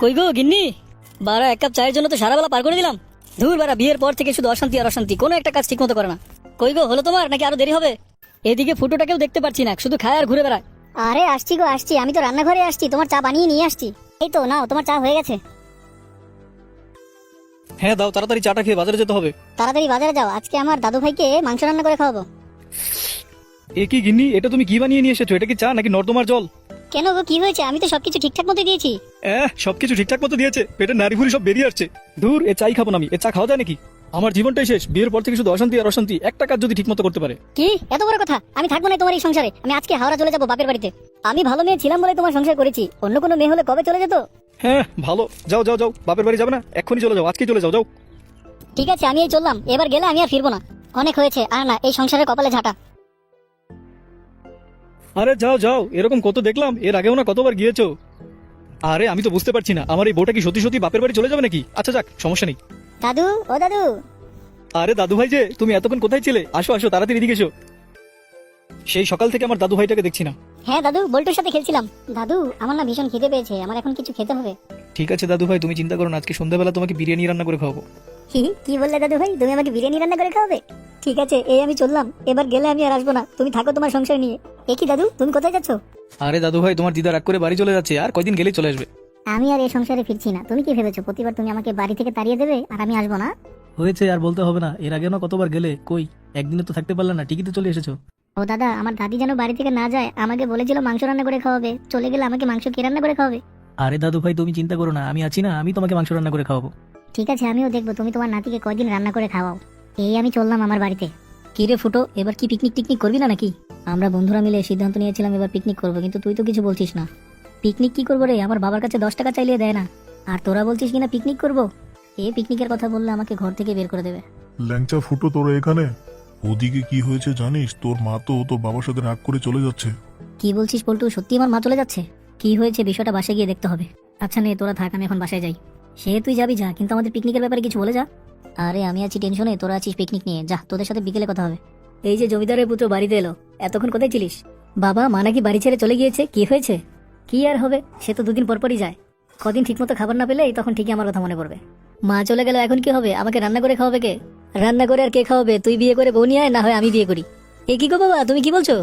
কই গো গিন্নি, বারা এক কাপ চায়ের জন্য তো সারা বেলা পার করে দিলাম। ধুর বারা, বিয়ের পর থেকে শুধু অশান্তি আর অশান্তি, কোনো একটা কাজ ঠিক মতো করে না। কই গো, হলো তোমার নাকি আরো দেরি হবে? এদিকে ফুটোটাকেও দেখতে পাচ্ছি না, শুধু খায় আর ঘুরে বেড়ায়। আরে আসছি গো আসছি, আমি তো রান্নাঘরে আসছি, তোমার চা বানিয়ে নিয়ে আসছি। এই তো নাও, তোমার চা হয়ে গেছে। হ্যাঁ দাও, তাড়াতাড়ি চাটা খেয়ে বাজারে যেতে হবে। তাড়াতাড়ি বাজারে যাও, আজকে আমার দাদু ভাইকে মাংস রান্না করে খাওয়াবো। এ কি গিন্নি, এটা তুমি কি বানিয়ে নিয়ে এসেছো? এটা কি চা নাকি নর্দমার জল? কেন গো, কি হয়েছে? আমি তো সবকিছু ঠিকঠাক মতো দিয়েছি। সবকিছু ঠিকঠাক মতো দিয়েছে, পেটের নাড়ি ভুড়ি সব বেরিয়ে আসছে। দূর, এ চাই খাবো না আমি, এ চা খাওয়া যায় নাকি? আমার জীবনটাই শেষ, বিয়ের পর থেকে শুধু অশান্তি আর অশান্তি। একটা কাজ যদি ঠিক মতো করতে পারে। কি এত বড় কথা? আমি থাকবো না তোমার এই সংসারে, আমি আজকে হাওড়া চলে যাবো বাপের বাড়িতে। আমি ভালো মেয়ে ছিলাম বলে তোমার সংসার করেছি, অন্য কোনো মেয়ে হলে কবে চলে যেত। হ্যাঁ ভালো, যাও যাও যাও, বাপের বাড়ি যাবে না? এক্ষুনি চলে যাও, আজকেই চলে যাও, যাও। ঠিক আছে, আমি এই চললাম, এবার গেলে আমি আর ফিরবো না। অনেক হয়েছে, আর না এই সংসারের কপালে ঝাঁটা। আরে যাও যাও, এরকম কত দেখলাম, এর আগেও না কতবার গিয়েছো। আরে আমি তো বুঝতে পারছি না, আমার এই বউটা কি সত্যি সত্যি বাপের বাড়ি চলে যাবে নাকি? আচ্ছা যাক, সমস্যা নেই। দাদু, ও দাদু। আরে দাদু ভাই যে, তুমি এতক্ষণ কোথায় ছিলে? আসো আসো, তাড়াতাড়ি এদিকে এসো। সেই সকাল থেকে আমার দাদু ভাইটাকে দেখছি না। হ্যাঁ দাদু, বল্টুর সাথে খেলছিলাম। দাদু, আমার না ভীষণ খিদে পেয়েছে, আমার এখন কিছু খেতে হবে। ঠিক আছে দাদু ভাই, তুমি চিন্তা করো না, আজকে সন্ধ্যাবেলা তোমাকে বিরিয়ানি রান্না করে খাওয়াবো। কি বললে দাদু ভাই, তুমি আমাকে বিরিয়ানি রান্না করে খাওয়াবে? ঠিক আছে, এই আমি চললাম, এবার গেলে আমি আর আসবো না, তুমি থাকো তোমার সংসার নিয়ে। এ কি দাদু, তুমি কোথায় যাচ্ছ? আরে দাদু ভাই, তোমার দিদা রাগ করে বাড়ি চলে যাচ্ছে, আর কয়দিন গেলেই চলে আসবে। আমি আর এই সংসারে ফিরছি না। তুমি কি ভেবেছো প্রতিবার তুমি আমাকে বাড়ি থেকে তাড়িয়ে দেবে আর আমি আসবো না? হয়েছে, আর বলতে হবে না, এর আগেও না কতবার গেলে, কই একদিনে তো থাকতে পারলে না, ঠিকই তো চলে এসেছো। ও দাদা, আমার দাদি যেন বাড়ি থেকে না যায়, আমাকে বলেছিল মাংস রান্না করে খাওয়াবে, চলে গেলে আমাকে মাংস কে রান্না করে খাওয়াবে? আরে দাদু ভাই, তুমি চিন্তা করো না, আমি আছি না, আমি তোমাকে মাংস রান্না করে খাওয়াবো। ঠিক আছে, আমিও দেখবো তুমি তোমার নাতিকে কয়দিন রান্না করে খাওয়াও। এই আমি চললাম আমার বাড়িতে। কি রে ফুটো, এবার কি পিকনিক টিকনিক করবি না নাকি? আমরা বন্ধুরা মিলে সিদ্ধান্ত নিয়েছিলাম এবার পিকনিক করবো, কিন্তু তুই তো কিছু বলছিস না। পিকনিক কি করবো রে? আমার বাবার কাছে 10 টাকা চাইলে দেয় না, আর তোরা বলছিস কিনা পিকনিক করবো। এই পিকনিকের কথা বললে আমাকে ঘর থেকে বের করে দেবে। ল্যাংচা ফুটো, তোরা এখানে? ওদিকে কি হয়েছে জানিস? তোর মা তো তোর বাবার সাথে রাগ করে চলে যাচ্ছে। কি বলছিস পল্টু, সত্যি আমার মা চলে যাচ্ছে? কি হয়েছে বিষয়টা বাসায় গিয়ে দেখতে হবে। আচ্ছা নে, তোরা থাক, আমি এখন বাসায় যাই। সে তুই যাবি যা, কিন্তু আমাদের পিকনিকের ব্যাপারে কিছু বলে যা। আরে আমি আছি টেনশনে, তোরা আছিস পিকনিক নিয়ে, যা, তোদের সাথে বিকেলে কথা হবে। এই যে জমিদারের পুত্র বাড়িতে এলো, এতক্ষণ কোথায় ছিলিস? বাবা, মা নাকি বাড়ি ছেড়ে চলে গিয়েছে, কি হয়েছে? কি আর হবে, সে তো 2 দিন পর পরই যায়। কদিন ঠিকমতো খাবার না পেলে তখন ঠিকই আমার কথা মনে পড়বে। মা চলে গেল, এখন কি হবে? আমাকে রান্না করে খাওয়াবে কে? রান্না করে আর কে খাওয়াবে? তুই বিয়ে করে বউ নিয়ে আয়, না হয় আমি বিয়ে করি। এ কি গো বাবা, তুমি কি বলছো?